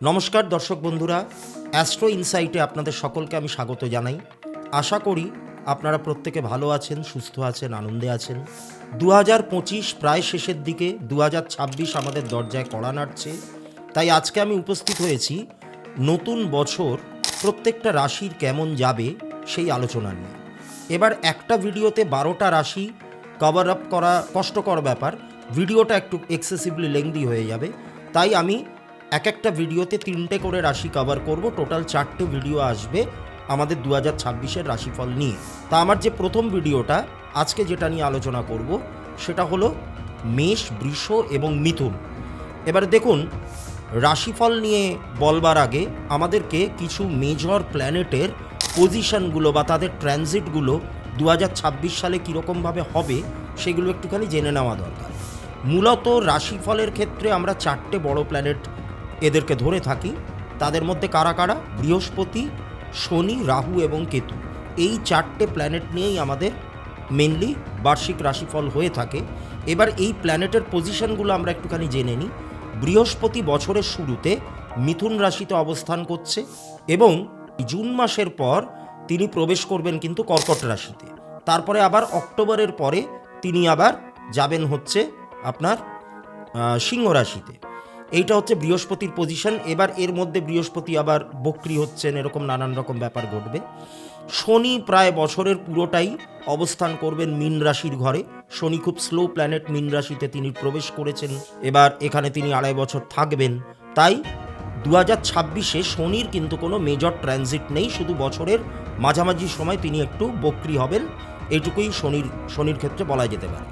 নমস্কার দর্শক বন্ধুরা, অ্যাস্ট্রো ইনসাইটে আপনাদের সকলকে আমি স্বাগত জানাই। আশা করি আপনারা প্রত্যেকে ভালো আছেন, সুস্থ আছেন, আনন্দে আছেন। 2025 প্রায় শেষের দিকে, 2026 আমাদের দরজায় কড়া নাড়ছে। তাই আজকে আমি উপস্থিত হয়েছি নতুন বছর প্রত্যেকটা রাশির কেমন যাবে সেই আলোচনা নিয়ে। এবার একটা ভিডিওতে 12টা রাশি কভার আপ করা কষ্টকর ব্যাপার, ভিডিওটা একটু এক্সেসিভলি লেংদি হয়ে যাবে। তাই আমি একটা ভিডিওতে 3টে করে রাশি কভার করব। টোটাল 4টে ভিডিও আসবে আমাদের 2026-এর রাশিফল নিয়ে। তা আমার যে প্রথম ভিডিওটা আজকে যেটা নিয়ে আলোচনা করব সেটা হলো মেষ, বৃষ এবং মিথুন। এবার দেখুন, রাশিফল নিয়ে বলবার আগে আমাদেরকে কিছু মেজর প্ল্যানেটের পজিশনগুলো বা তাদের ট্রানজিটগুলো 2026 সালে কীরকমভাবে হবে সেগুলো একটুখানি জেনে নেওয়া দরকার। মূলত রাশিফলের ক্ষেত্রে আমরা 4টে বড় প্ল্যানেট এদেরকে ধরে থাকি। তাদের মধ্যে কারা কারা? বৃহস্পতি, শনি, রাহু এবং কেতু। এই 4টে প্ল্যানেট নিয়েই আমাদের মেনলি বার্ষিক রাশিফল হয়ে থাকে। এবার এই প্ল্যানেটের পজিশনগুলো আমরা একটুখানি জেনে নিই। বৃহস্পতি বছরের শুরুতে মিথুন রাশিতে অবস্থান করছে এবং জুন মাসের পর তিনি প্রবেশ করবেন কিন্তু কর্কট রাশিতে। তারপরে আবার অক্টোবরের পরে তিনি আবার যাবেন হচ্ছে আপনার সিংহ রাশিতে। এইটা হচ্ছে বৃহস্পতির পজিশন। এবার এর মধ্যে বৃহস্পতি আবার বক্রি হচ্ছেন, এরকম নানান রকম ব্যাপার ঘটবে। শনি প্রায় বছরের পুরোটাই অবস্থান করবেন মীন রাশির ঘরে। শনি খুব স্লো প্ল্যানেট, মীন রাশিতে তিনি প্রবেশ করেছেন, এবার এখানে তিনি 2.5 বছর থাকবেন। তাই 2026-এ শনির কিন্তু কোনো মেজর ট্রানজিট নেই, শুধু বছরের মাঝামাঝি সময় তিনি একটু বক্রি হবেন, এইটুকুই শনির ক্ষেত্রে বলা যেতে পারে।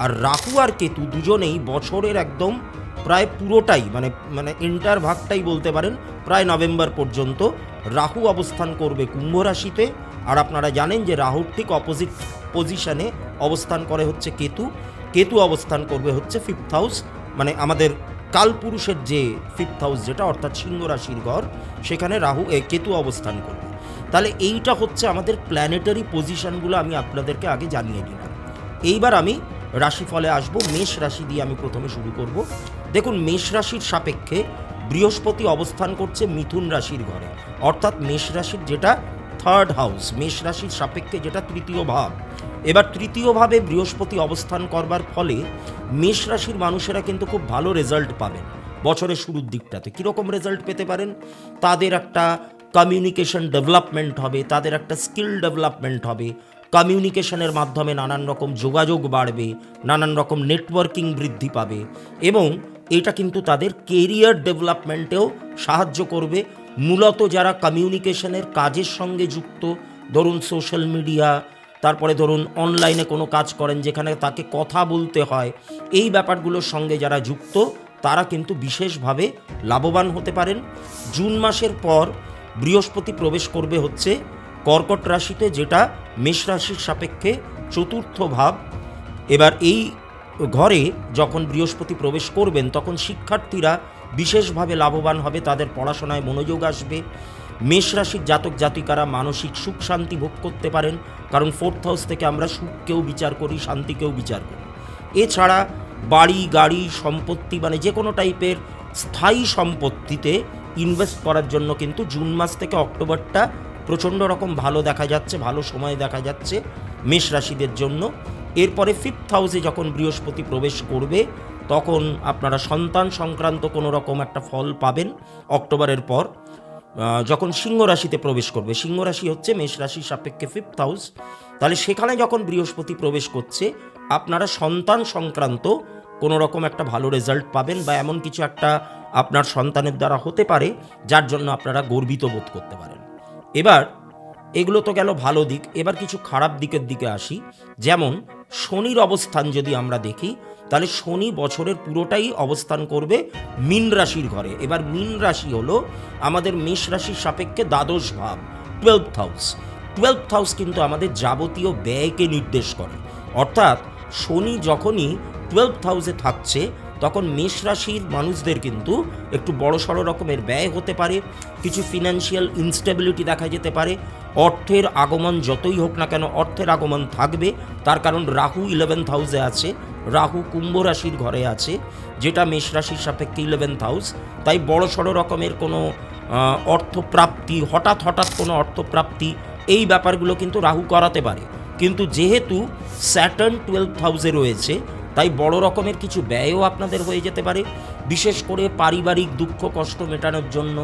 আর রাহু আর কেতু দুজনেই বছরের একদম প্রায় পুরোটাই মানে এন্টার ভাগটাই বলতে পারেন, প্রায় নভেম্বর পর্যন্ত রাহু অবস্থান করবে কুম্ভ রাশিতে। আর আপনারা জানেন যে রাহুর ঠিক অপোজিট পজিশনে অবস্থান করে হচ্ছে কেতু। কেতু অবস্থান করবে হচ্ছে 5th হাউস, মানে আমাদের কালপুরুষের যে 5th হাউস যেটা, অর্থাৎ সিংহ রাশির ঘর, সেখানে কেতু অবস্থান করবে। তাহলে এইটা হচ্ছে আমাদের প্ল্যানেটারি পজিশনগুলো আমি আপনাদেরকে আগে জানিয়ে দিলাম। এইবার আমি রাশিফলে আসব। মেষ রাশি দিয়ে আমি প্রথমে শুরু করব। দেখুন, মেষ রাশির সাপেক্ষে বৃহস্পতি অবস্থান করছে মিথুন রাশির ঘরে, অর্থাৎ মেষ রাশির যেটা 3rd হাউস, মেষ রাশির সাপেক্ষে যেটা 3য় ভাব। এবার 3য় ভাবে বৃহস্পতি অবস্থান করবার ফলে মেষ রাশির মানুষেরা কিন্তু খুব ভালো রেজাল্ট পাবেন বছরের শুরুর দিকটাতে। কীরকম রেজাল্ট পেতে পারেন? তাদের একটা কমিউনিকেশন ডেভেলপমেন্ট হবে, তাদের একটা স্কিল ডেভেলপমেন্ট হবে, কমিউনিকেশনের মাধ্যমে নানান রকম যোগাযোগ বাড়বে, নানান রকম নেটওয়ার্কিং বৃদ্ধি পাবে এবং এটা কিন্তু তাদের কেরিয়ার ডেভেলপমেন্টেও সাহায্য করবে। মূলত যারা কমিউনিকেশনের কাজের সঙ্গে যুক্ত, ধরুন সোশ্যাল মিডিয়া, তারপরে ধরুন অনলাইনে কোনো কাজ করেন যেখানে তাকে কথা বলতে হয়, এই ব্যাপারগুলোর সঙ্গে যারা যুক্ত তারা কিন্তু বিশেষভাবে লাভবান হতে পারেন। জুন মাসের পর বৃহস্পতি প্রবেশ করবে হচ্ছে কর্কট রাশিতে, যেটা মেষ রাশির সাপেক্ষে 4র্থ ভাব। এবার এই ঘরে যখন বৃহস্পতি প্রবেশ করবেন তখন শিক্ষার্থীরা বিশেষভাবে লাভবান হবে, তাদের পড়াশোনায় মনোযোগ আসবে। মেষ রাশির জাতক জাতিকারা মানসিক সুখ শান্তি ভোগ করতে পারেন, কারণ 4th হাউস থেকে আমরা সুখকেও বিচার করি, শান্তিকেও বিচার করি। এছাড়া বাড়ি, গাড়ি, সম্পত্তি, মানে যে কোনো টাইপের স্থায়ী সম্পত্তিতে ইনভেস্ট করার জন্য কিন্তু জুন মাস থেকে অক্টোবরটা প্রচণ্ড রকম ভালো দেখা যাচ্ছে, ভালো সময় দেখা যাচ্ছে মেষ রাশিদের জন্য। এরপরে 5th হাউসে যখন বৃহস্পতি প্রবেশ করবে তখন আপনারা সন্তান সংক্রান্ত কোনো রকম একটা ফল পাবেন অক্টোবরের পর। যখন সিংহ রাশিতে প্রবেশ করবে, সিংহ রাশি হচ্ছে মেষ রাশির সাপেক্ষে 5th হাউস, তাহলে সেখানে যখন বৃহস্পতি প্রবেশ করছে আপনারা সন্তান সংক্রান্ত কোনো রকম একটা ভালো রেজাল্ট পাবেন, বা এমন কিছু একটা আপনার সন্তানের দ্বারা হতে পারে যার জন্য আপনারা গর্বিত বোধ করতে পারেন। এবার এগুলো তো গেল ভালো দিক, এবার কিছু খারাপ দিকের দিকে আসি। যেমন শনির অবস্থান যদি আমরা দেখি, তাহলে শনি বছরের পুরোটাই অবস্থান করবে মীন রাশির ঘরে। এবার মীন রাশি হলো আমাদের মেষ রাশির সাপেক্ষে দ্বাদশ ভাব, 12th হাউস। 12th হাউস কিন্তু আমাদের যাবতীয় ব্যয়কে নির্দেশ করে, অর্থাৎ শনি যখনই 12th হাউসে থাকছে তখন মেষ রাশির মানুষদের কিন্তু একটু বড়সড় রকমের ব্যয় হতে পারে, কিছু ফিনান্সিয়াল ইনস্টেবিলিটি দেখা যেতে পারে, অর্থের আগমন যতই হোক না কেন অর্থের আগমন থাকবে, তার কারণ রাহু 11th হাউসে আছে, রাহু কুম্ভ রাশির ঘরে আছে, যেটা মেষ রাশির সাপেক্ষে 11th হাউস। তাই বড় সড়ো রকমের কোনো অর্থপ্রাপ্তি, হঠাৎ হঠাৎ কোনো অর্থপ্রাপ্তি, এই ব্যাপারগুলো কিন্তু রাহু করাতে পারে। কিন্তু যেহেতু স্যাটার্ন 12th হাউসে রয়েছে, তাই বড় রকমের কিছু ব্যয়ও আপনাদের হয়ে যেতে পারে। বিশেষ করে পারিবারিক দুঃখ কষ্ট মেটানোর জন্য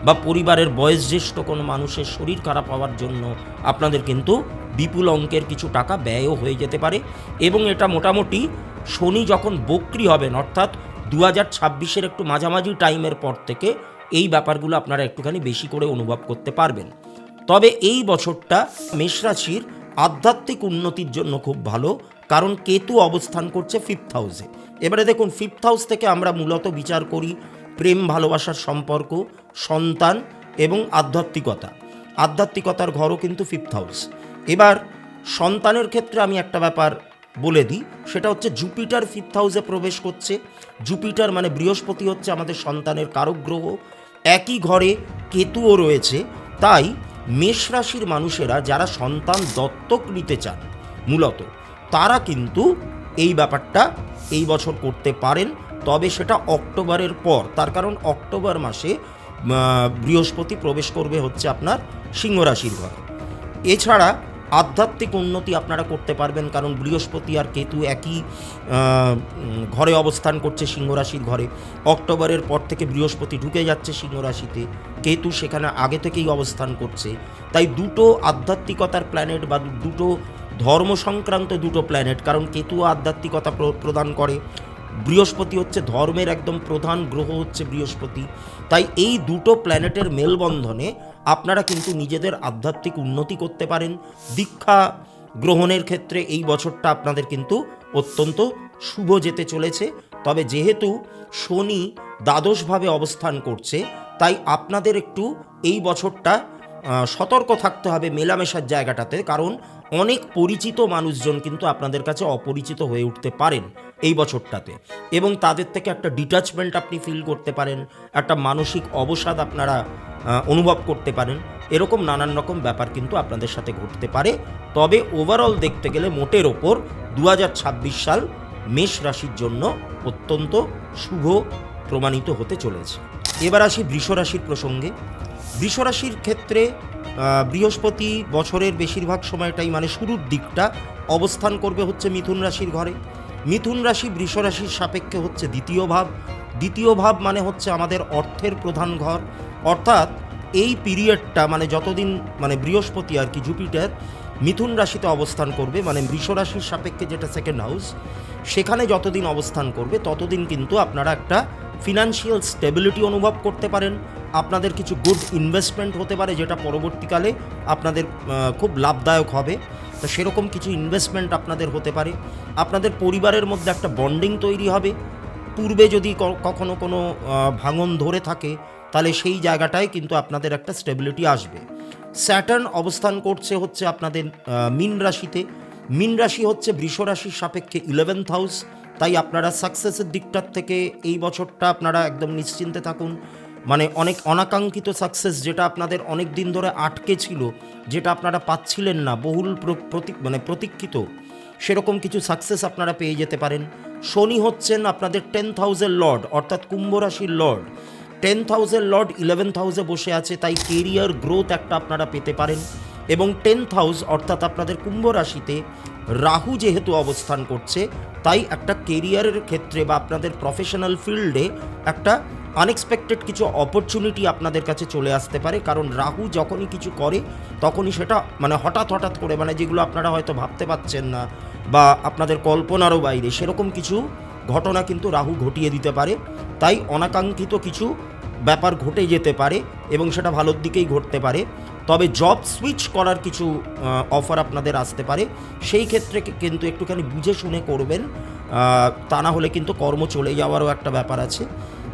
বা পরিবারের বয়োজ্যেষ্ঠ কোনো মানুষের শরীর খারাপ হওয়ার জন্য আপনাদের কিন্তু বিপুল অঙ্কের কিছু টাকা ব্যয়ও হয়ে যেতে পারে। এবং এটা মোটামুটি শনি যখন বক্রি হবেন, অর্থাৎ 2026-এর একটু মাঝামাঝি টাইমের পর থেকে এই ব্যাপারগুলো আপনারা একটুখানি বেশি করে অনুভব করতে পারবেন। তবে এই বছরটা মেষ রাশির আধ্যাত্মিক উন্নতির জন্য খুব ভালো, কারণ কেতু অবস্থান করছে 5th হাউসে। এবারে দেখুন, 5th হাউস থেকে আমরা মূলত বিচার করি প্রেম ভালোবাসার সম্পর্ক, সন্তান এবং আধ্যাত্মিকতা। আধ্যাত্মিকতার ঘরও কিন্তু 5th হাউস। এবার সন্তানের ক্ষেত্রে আমি একটা ব্যাপার বলে দিই, সেটা হচ্ছে জুপিটার 5th হাউসে প্রবেশ করছে। জুপিটার মানে বৃহস্পতি হচ্ছে আমাদের সন্তানের কারক গ্রহ, একই ঘরে কেতুও রয়েছে। তাই মেষ রাশির মানুষেরা যারা সন্তান দত্তক নিতে চান মূলত, তারা কিন্তু এই ব্যাপারটা এই বছর করতে পারেন, তবে সেটা অক্টোবরের পর। তার কারণ অক্টোবর মাসে বৃহস্পতি প্রবেশ করবে হচ্ছে আপনার সিংহ রাশির ঘরে। এছাড়া আধ্যাত্মিক উন্নতি আপনারা করতে পারবেন, কারণ বৃহস্পতি আর কেতু একই ঘরে অবস্থান করছে, সিংহ রাশির ঘরে। অক্টোবরের পর থেকে বৃহস্পতি ঢুকে যাচ্ছে সিংহ রাশিতে, কেতু সেখানে আগে থেকেই অবস্থান করছে। তাই দুটো আধ্যাত্মিকতার প্ল্যানেট বা দুটো ধর্ম সংক্রান্ত দুটো প্ল্যানেট, কারণ কেতু আধ্যাত্মিকতা প্রদান করে, বৃহস্পতি হচ্ছে ধর্মের একদম প্রধান গ্রহ হচ্ছে বৃহস্পতি। তাই এই দুটো প্ল্যানেটের মেলবন্ধনে আপনারা কিন্তু নিজেদের আধ্যাত্মিক উন্নতি করতে পারেন। দীক্ষা গ্রহণের ক্ষেত্রে এই বছরটা আপনাদের কিন্তু অত্যন্ত শুভ যেতে চলেছে। তবে যেহেতু শনি দ্বাদশভাবে অবস্থান করছে, তাই আপনাদের একটু এই বছরটা সতর্ক থাকতে হবে মেলামেশার জায়গাটাতে, কারণ অনেক পরিচিত মানুষজন কিন্তু আপনাদের কাছে অপরিচিত হয়ে উঠতে পারেন এই বছরটাতে, এবং তাদের থেকে একটা ডিট্যাচমেন্ট আপনি ফিল করতে পারেন, একটা মানসিক অবসাদ আপনারা অনুভব করতে পারেন। এরকম নানান রকম ব্যাপার কিন্তু আপনাদের সাথে ঘটতে পারে। তবে ওভারঅল দেখতে গেলে মোটের ওপর 2026 সাল মেষ রাশির জন্য অত্যন্ত শুভ প্রমাণিত হতে চলেছে। এবার আসি বৃষ রাশির প্রসঙ্গে। বৃষ রাশির ক্ষেত্রে বৃহস্পতি বছরের বেশিরভাগ সময়টাই মানে শুরুর দিকটা অবস্থান করবে হচ্ছে মিথুন রাশির ঘরে। মিথুন রাশি বৃষ রাশির সাপেক্ষে হচ্ছে দ্বিতীয় ভাব। দ্বিতীয় ভাব মানে হচ্ছে আমাদের অর্থের প্রধান ঘর। অর্থাৎ এই পিরিয়ডটা মানে যতদিন মানে বৃহস্পতি আর কি জুপিটার মিথুন রাশিতে অবস্থান করবে, মানে বৃষ রাশির সাপেক্ষে যেটা সেকেন্ড হাউস, সেখানে যতদিন অবস্থান করবে ততদিন কিন্তু আপনারা একটা ফিনান্সিয়াল স্টেবিলিটি অনুভব করতে পারেন। আপনাদের কিছু গুড ইনভেস্টমেন্ট হতে পারে, যেটা পরবর্তীকালে আপনাদের খুব লাভদায়ক হবে। তো সেরকম কিছু ইনভেস্টমেন্ট আপনাদের হতে পারে। আপনাদের পরিবারের মধ্যে একটা বন্ডিং তৈরি হবে। পূর্বে যদি কখনো কোনো ভাঙন ধরে থাকে, তাহলে সেই জায়গাটায় কিন্তু আপনাদের একটা স্টেবিলিটি আসবে। স্যাটার্ন অবস্থান করছে হচ্ছে আপনাদের মীন রাশিতে। মীন রাশি হচ্ছে বৃষ রাশির সাপেক্ষে 11th হাউস। তাই আপনারা সাকসেসের দিকটার থেকে এই বছরটা আপনারা একদম নিশ্চিন্তে থাকুন। মানে অনেক অনাকাঙ্ক্ষিত সাকসেস, যেটা আপনাদের অনেক দিন ধরে আটকে ছিল, যেটা আপনারা পাচ্ছিলেন না, বহুল প্রতীক্ষিত, সেরকম কিছু সাকসেস আপনারা পেয়ে যেতে পারেন। শনি হচ্ছেন আপনাদের 10th হাউসের লর্ড, অর্থাৎ কুম্ভ রাশির লর্ড। 10th হাউসের লর্ড 11th হাউসে বসে আছে, তাই কেরিয়ার গ্রোথ একটা আপনারা পেতে পারেন। এবং 10th হাউস অর্থাৎ আপনাদের কুম্ভ রাশিতে রাহু যেহেতু অবস্থান করছে, তাই একটা কেরিয়ারের ক্ষেত্রে বা আপনাদের প্রফেশনাল ফিল্ডে একটা আনএক্সপেক্টেড কিছু অপরচুনিটি আপনাদের কাছে চলে আসতে পারে। কারণ রাহু যখনই কিছু করে তখনই সেটা মানে হঠাৎ করে, মানে যেগুলো আপনারা হয়তো ভাবতে পারছেন না বা আপনাদের কল্পনারও বাইরে, সেরকম কিছু ঘটনা কিন্তু রাহু ঘটিয়ে দিতে পারে। তাই অনাকাঙ্ক্ষিত কিছু ব্যাপার ঘটে যেতে পারে এবং সেটা ভালোর দিকেই ঘটতে পারে। তবে জব সুইচ করার কিছু অফার আপনাদের আসতে পারে, সেই ক্ষেত্রে কিন্তু একটুখানি বুঝে শুনে করবেন, তা না হলে কিন্তু কর্ম চলে যাওয়ারও একটা ব্যাপার আছে।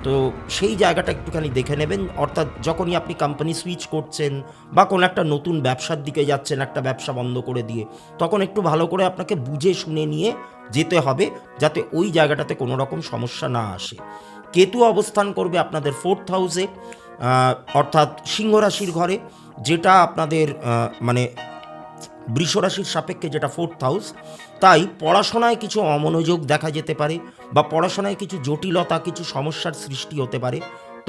তো সেই জায়গাটা একটুখানি দেখে নেবেন। অর্থাৎ যখনই আপনি কোম্পানি সুইচ করছেন বা কোনো একটা নতুন ব্যবসার দিকে যাচ্ছেন, একটা ব্যবসা বন্ধ করে দিয়ে, তখন একটু ভালো করে আপনাকে বুঝে শুনে নিয়ে যেতে হবে, যাতে ওই জায়গাটাতে কোনো রকম সমস্যা না আসে। কেতু অবস্থান করবে আপনাদের 4th হাউসে, অর্থাৎ সিংহ রাশির ঘরে, যেটা আপনাদের মানে বৃষরাশির সাপেক্ষে যেটা 4th হাউস, তাই পড়াশোনায় কিছু অমনোযোগ দেখা যেতে পারে বা পড়াশোনায় কিছু জটিলতা, কিছু সমস্যার সৃষ্টি হতে পারে।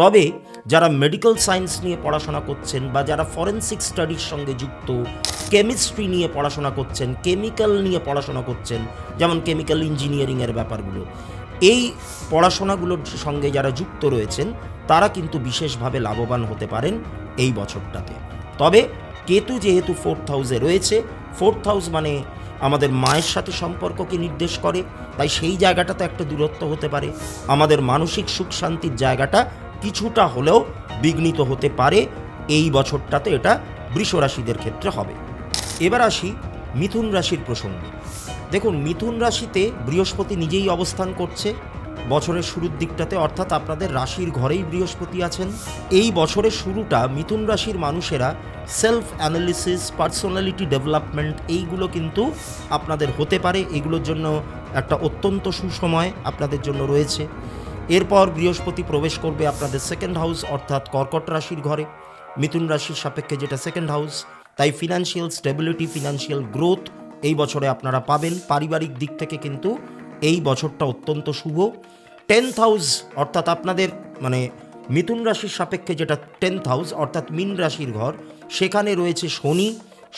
তবে যারা মেডিকেল সায়েন্স নিয়ে পড়াশোনা করছেন বা যারা ফরেনসিক স্টাডির সঙ্গে যুক্ত, কেমিস্ট্রি নিয়ে পড়াশোনা করছেন, কেমিক্যাল নিয়ে পড়াশোনা করছেন, যেমন কেমিক্যাল ইঞ্জিনিয়ারিংয়ের ব্যাপারগুলো, এই পড়াশোনাগুলোর সঙ্গে যারা যুক্ত রয়েছেন তারা কিন্তু বিশেষভাবে লাভবান হতে পারেন এই বছরটাতে। তবে কেতু যেহেতু 4th হাউসে রয়েছে, 4th হাউস মানে আমাদের মায়ের সাথে সম্পর্ককে নির্দেশ করে, তাই সেই জায়গাটাতে একটা দূরত্ব হতে পারে। আমাদের মানসিক সুখ শান্তির জায়গাটা কিছুটা হলেও বিঘ্নিত হতে পারে এই বছরটাতে, এটা বৃষ রাশিদের ক্ষেত্রে হবে। এবার আসি মিথুন রাশির প্রসঙ্গে। দেখুন, মিথুন রাশিতে বৃহস্পতি নিজেই অবস্থান করছে বছরের শুরুর দিকটাতে, অর্থাৎ আপনাদের রাশির ঘরেই বৃহস্পতি আছেন। এই বছরের শুরুটা মিথুন রাশির মানুষেরা সেলফ অ্যানালিসিস, পার্সোনালিটি ডেভেলপমেন্ট, এইগুলো কিন্তু আপনাদের হতে পারে। এগুলোর জন্য একটা অত্যন্ত সুসময় আপনাদের জন্য রয়েছে। এরপর বৃহস্পতি প্রবেশ করবে আপনাদের 2nd হাউস, অর্থাৎ কর্কট রাশির ঘরে, মিথুন রাশির সাপেক্ষে যেটা 2nd হাউস। তাই ফিনান্সিয়াল স্টেবিলিটি, ফিনান্সিয়াল গ্রোথ এই বছরে আপনারা পাবেন। পারিবারিক দিক থেকে কিন্তু এই বছরটা অত্যন্ত শুভ। 10th হাউস অর্থাৎ আপনাদের মানে মিথুন রাশির সাপেক্ষে যেটা 10th হাউস অর্থাৎ মীন রাশির ঘর, সেখানে রয়েছে শনি।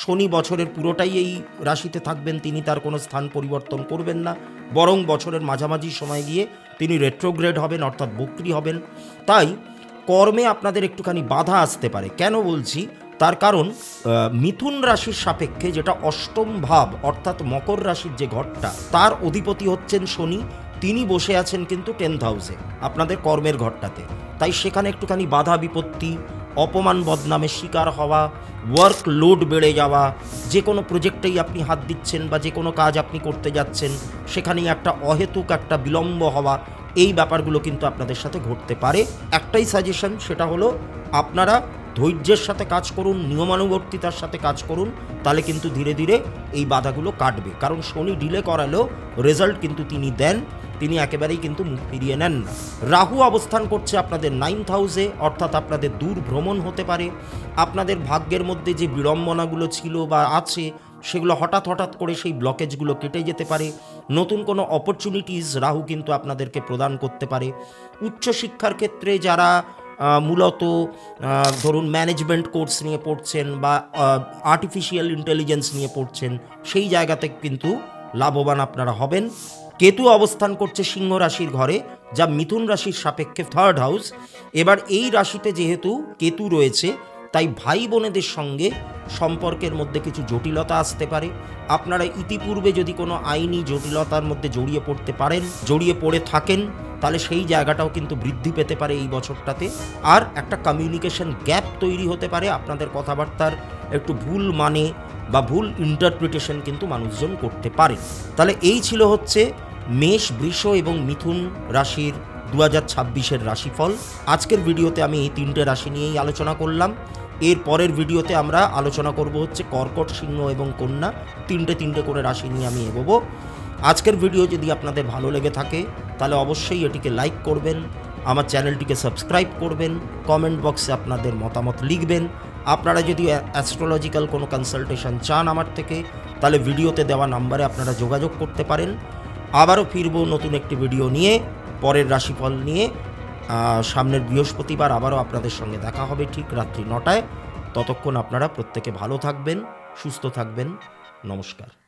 শনি বছরের পুরোটাই এই রাশিতে থাকবেন, তিনি তার কোনো স্থান পরিবর্তন করবেন না, বরং বছরের মাঝামাঝি সময় গিয়ে তিনি রেট্রোগ্রেড হবেন, অর্থাৎ বক্রী হবেন। তাই কর্মে আপনাদের একটুখানি বাধা আসতে পারে। কেন বলছি? তার কারণ মিথুন রাশির সাপেক্ষে যেটা 8ম ভাব অর্থাৎ মকর রাশির যে ঘরটা, তার অধিপতি হচ্ছেন শনি। তিনি বসে আছেন কিন্তু 10th হাউসে, আপনাদের কর্মের ঘরটাতে। তাই সেখানে একটুখানি বাধা বিপত্তি, অপমান বদনামের শিকার হওয়া, ওয়ার্ক লোড বেড়ে যাওয়া, যে কোনো প্রজেক্টেই আপনি হাত দিচ্ছেন বা যে কোনো কাজ আপনি করতে যাচ্ছেন সেখানেই একটা অহেতুক একটা বিলম্ব হওয়া, এই ব্যাপারগুলো কিন্তু আপনাদের সাথে ঘটতে পারে। একটাই সাজেশন, সেটা হলো আপনারা ধৈর্যের সাথে কাজ করুন, নিয়মানুবর্তিতার সাথে কাজ করুন, তাহলে কিন্তু ধীরে ধীরে এই বাধাগুলো কাটবে। কারণ শনি ডিলে করালেও রেজাল্ট কিন্তু তিনি দেন, তিনি একেবারেই কিন্তু মুখ ফিরিয়ে নেন না। রাহু অবস্থান করছে আপনাদের 9th হাউসে, অর্থাৎ আপনাদের দূর ভ্রমণ হতে পারে। আপনাদের ভাগ্যের মধ্যে যে বিড়ম্বনাগুলো ছিল বা আছে, সেগুলো হঠাৎ করে সেই ব্লকেজগুলো কেটে যেতে পারে। নতুন কোনো অপরচুনিটিস রাহু কিন্তু আপনাদেরকে প্রদান করতে পারে। উচ্চশিক্ষার ক্ষেত্রে যারা মূলত ধরুন ম্যানেজমেন্ট কোর্স নিয়ে পড়ছেন বা আর্টিফিশিয়াল ইন্টেলিজেন্স নিয়ে পড়ছেন, সেই জায়গাতে কিন্তু লাভবান আপনারা হবেন। কেতু অবস্থান করছে সিংহ রাশির ঘরে, যা মিথুন রাশির সাপেক্ষে 3rd হাউস। এবার এই রাশিতে যেহেতু কেতু রয়েছে, তাই ভাই বোনেদের সঙ্গে সম্পর্কের মধ্যে কিছু জটিলতা আসতে পারে। আপনারা ইতিপূর্বে যদি কোনো আইনি জটিলতার মধ্যে জড়িয়ে পড়ে থাকেন, তাহলে সেই জায়গাটাও কিন্তু বৃদ্ধি পেতে পারে এই বছরটাতে। আর একটা কমিউনিকেশন গ্যাপ তৈরি হতে পারে, আপনাদের কথাবার্তার একটু ভুল মানে বা ভুল ইন্টারপ্রিটেশন কিন্তু মানুষজন করতে পারে। তাহলে এই ছিল হচ্ছে মেষ, বৃষ এবং মিথুন রাশির 2026-এর রাশিফল। আজকের ভিডিওতে আমি এই 3টে রাশি নিয়েই আলোচনা করলাম। এর পরের ভিডিওতে আমরা আলোচনা করব হচ্ছে কর্কট, সিংহ এবং কন্যা, 3টে করে রাশি নিয়ে আমি এগোবো। আজকের ভিডিও যদি আপনাদের ভালো লেগে থাকে তাহলে অবশ্যই এটিকে লাইক করবেন, আমার চ্যানেলটিকে সাবস্ক্রাইব করবেন, কমেন্ট বক্সে আপনাদের মতামত লিখবেন। আপনারা যদি অ্যাস্ট্রোলজিক্যাল কোনো কনসালটেশন চান আমার থেকে, তাহলে ভিডিওতে দেওয়া নাম্বারে আপনারা যোগাযোগ করতে পারেন। আবারও ফিরবো নতুন একটি ভিডিও নিয়ে, পরের রাশিফল নিয়ে। সামনের বৃহস্পতিবার আবারও আপনাদের সঙ্গে দেখা হবে ঠিক রাত্রি 9টায়। ততক্ষণ আপনারা প্রত্যেকে ভালো থাকবেন, সুস্থ থাকবেন। নমস্কার।